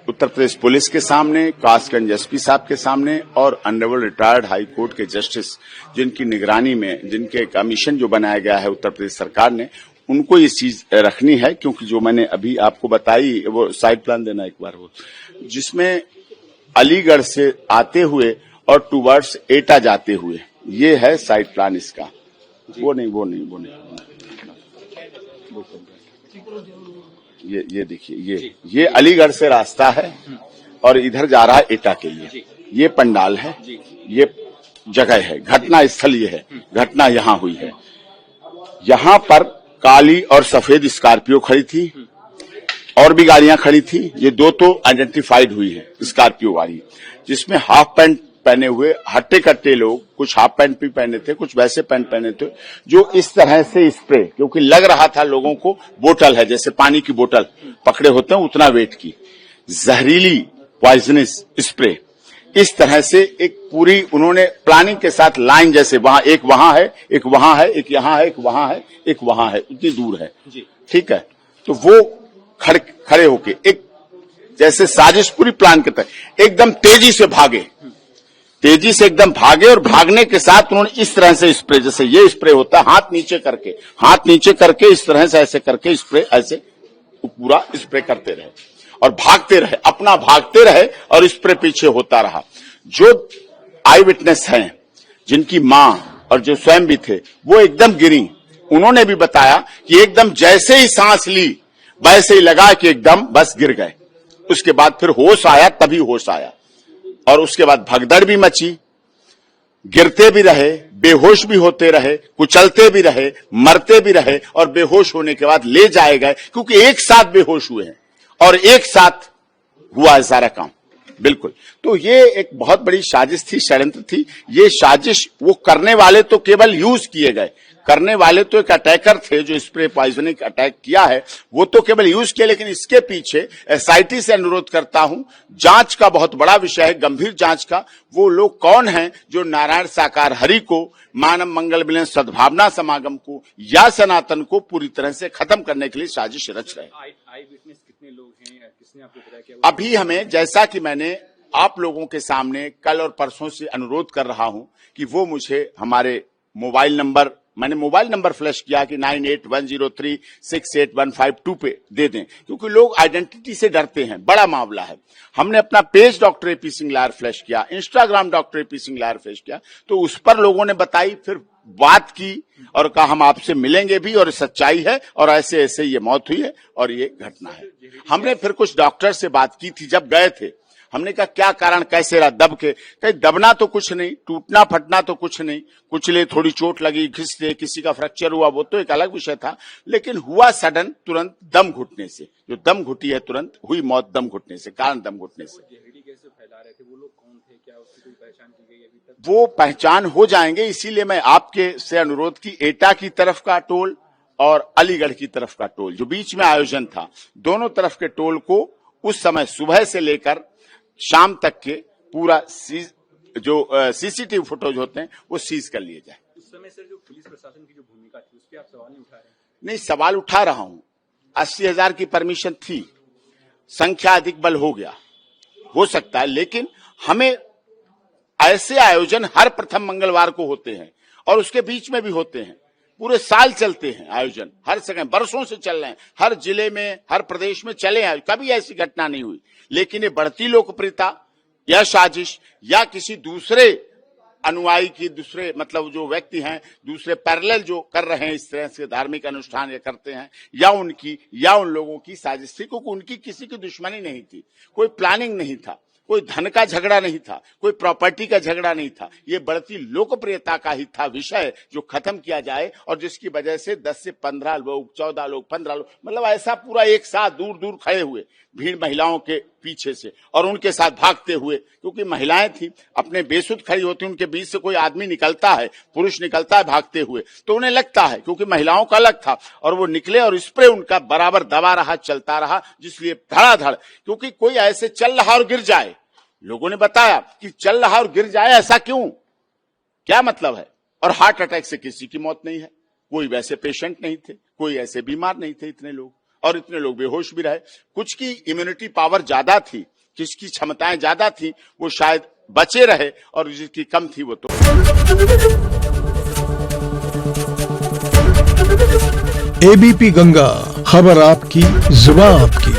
Uttar Pradesh police के सामने, Kasganj SP साहब के सामने और ऑनरेबल रिटायर्ड हाई कोर्ट के जस्टिस जिनकी निगरानी में, जिनके कमीशन जो बनाया गया है उत्तर प्रदेश सरकार ने, उनको ये चीज रखनी है। क्योंकि जो मैंने अभी आपको बताई, वो साइड प्लान देना एक बार, वो जिसमें अलीगढ़ से आते हुए और टूवर्ड्स एटा जाते हुए, ये है साइड प्लान इसका। वो नहीं ये देखिए, ये अलीगढ़ से रास्ता है और इधर जा रहा है एटा के लिए। ये पंडाल है, ये जगह है, घटना स्थल ये है, घटना यहाँ हुई है। यहाँ पर काली और सफेद स्कॉर्पियो खड़ी थी और भी गाड़ियां खड़ी थी। ये दो तो आइडेंटिफाइड हुई है, स्कॉर्पियो गाड़ी जिसमें हाफ पैंट पहने हुए हट्टे कट्टे लोग, कुछ हाफ पैंट भी पहने थे, कुछ वैसे पैंट पहने थे, जो इस तरह से स्प्रे, क्योंकि लग रहा था लोगों को बोतल है, जैसे पानी की बोतल पकड़े होते हैं उतना वेट की, जहरीली पॉइजनस स्प्रे, इस तरह से एक पूरी उन्होंने प्लानिंग के साथ लाइन, जैसे वहां एक वहां है, एक वहां है, एक यहाँ है, एक वहां है, एक वहां है, उतनी दूर है, ठीक है। तो वो खड़े होके एक जैसे साजिश पूरी प्लान के तहत एकदम तेजी से एकदम भागे और भागने के साथ उन्होंने इस तरह से स्प्रे, जैसे ये स्प्रे होता है, हाथ नीचे करके इस तरह से ऐसे करके स्प्रे, ऐसे पूरा स्प्रे करते रहे और भागते रहे, अपना भागते रहे और स्प्रे पीछे होता रहा। जो आई विटनेस हैं, जिनकी मां और जो स्वयं भी थे, वो एकदम गिरी। उन्होंने भी बताया कि एकदम जैसे ही सांस ली वैसे ही लगा कि एकदम बस गिर गए। उसके बाद फिर होश आया, तभी होश आया और उसके बाद भगदड़ भी मची, गिरते भी रहे, बेहोश भी होते रहे, कुचलते भी रहे, मरते भी रहे और बेहोश होने के बाद ले जाए गए, क्योंकि एक साथ बेहोश हुए हैं और एक साथ हुआ है सारा काम। बिल्कुल, तो ये एक बहुत बड़ी साजिश थी, षड्यंत्र थी। ये साजिश, वो करने वाले तो केवल यूज किए गए, करने वाले तो एक अटैकर थे जो स्प्रे पॉइजनिंग अटैक किया है, वो तो केवल यूज किया। लेकिन इसके पीछे एसआईटी से अनुरोध करता हूं, जांच का बहुत बड़ा विषय है, गंभीर जांच का। वो लोग कौन हैं जो नारायण साकार हरि को, मानव मंगल मिलन सद्भावना समागम को या सनातन को पूरी तरह से खत्म करने के लिए साजिश रच रहे हैं। कितने लोग हैं, किसने आपको बताया? अभी हमें, जैसा कि मैंने आप लोगों के सामने कल और परसों से अनुरोध कर रहा हूं कि वो मुझे हमारे मैंने मोबाइल नंबर फ्लैश किया कि 9810368152 पे दे दें, क्योंकि लोग आइडेंटिटी से डरते हैं, बड़ा मामला है। हमने अपना page doctor AP Singh liar flash किया, Instagram doctor AP Singh liar flash किया, तो उस पर लोगों ने बताई, फिर बात की और कहा हम आपसे मिलेंगे भी और सच्चाई है और ऐसे ऐसे ये मौत हुई है और ये घटना है। हमने फिर कुछ डॉक्टर से बात की थी जब गए थे, हमने कहा क्या कारण, कैसे रहा, दब के? कहीं दबना तो कुछ नहीं, टूटना फटना तो कुछ नहीं, कुचले, थोड़ी चोट लगी, घिसते, किसी का फ्रैक्चर हुआ, वो तो एक अलग विषय था, लेकिन हुआ सडन, तुरंत दम घुटने से। जो दम घुटी है, तुरंत हुई मौत दम घुटने से, कारण दम घुटने से। कैसे फैला रहे थे वो लोग, कौन थे, क्या उसकी कोई पहचान की गई अभी तक? वो पहचान हो जाएंगे, इसीलिए मैं आपके से अनुरोध की, एटा की तरफ का टोल और अलीगढ़ की तरफ का टोल, जो बीच में आयोजन था, दोनों तरफ के टोल को उस समय सुबह से लेकर शाम तक के पूरा जो सीसीटीवी फुटेज होते हैं वो सीज कर लिए जाए। उस समय सर जो पुलिस प्रशासन की जो भूमिका थी, उस पर आप सवाल नहीं उठा रहे हैं? नहीं, सवाल उठा रहा हूं। 80,000 की परमिशन थी, संख्या अधिक बल हो गया, हो सकता है, लेकिन हमें ऐसे आयोजन हर प्रथम मंगलवार को होते हैं और उसके बीच में भी होते हैं, पूरे साल चलते हैं आयोजन, हर जगह बरसों से चल रहे हैं, हर जिले में, हर प्रदेश में चले हैं, कभी ऐसी घटना नहीं हुई। लेकिन ये बढ़ती लोकप्रियता या साजिश या किसी दूसरे अनुयायी की, दूसरे मतलब जो व्यक्ति हैं, दूसरे पैरेलल जो कर रहे हैं इस तरह से धार्मिक अनुष्ठान ये करते हैं, या उनकी या उन लोगों की साजिश थी, क्योंकि उनकी किसी की दुश्मनी नहीं थी, कोई प्लानिंग नहीं था, कोई धन का झगड़ा नहीं था, कोई प्रॉपर्टी का झगड़ा नहीं था। ये बढ़ती लोकप्रियता का ही था विषय जो खत्म किया जाए, और जिसकी वजह से 10 से 15 लोग, 14 लोग, 15 लोग, मतलब ऐसा पूरा एक साथ दूर दूर खड़े हुए, भीड़ महिलाओं के पीछे से और उनके साथ भागते हुए, क्योंकि महिलाएं थी, अपने बेसुध खड़ी होती, उनके बीच से कोई आदमी निकलता है, पुरुष निकलता है भागते हुए, तो उन्हें लगता है, क्योंकि महिलाओं का अलग था, और वो निकले और स्प्रे उनका बराबर दबा रहा, चलता रहा, जिसलिए धड़ाधड़, क्योंकि कोई ऐसे चल रहा और गिर जाए, लोगों ने बताया कि चल रहा और गिर जाए, ऐसा क्यों, क्या मतलब है? और हार्ट अटैक से किसी की मौत नहीं है, कोई वैसे पेशेंट नहीं थे, कोई ऐसे बीमार नहीं थे, इतने लोग, और इतने लोग बेहोश भी रहे। कुछ की इम्यूनिटी पावर ज्यादा थी, किसकी क्षमताएं ज्यादा थी वो शायद बचे रहे और जिसकी कम थी वो तो। एबीपी गंगा, खबर आपकी, जुबान आपकी।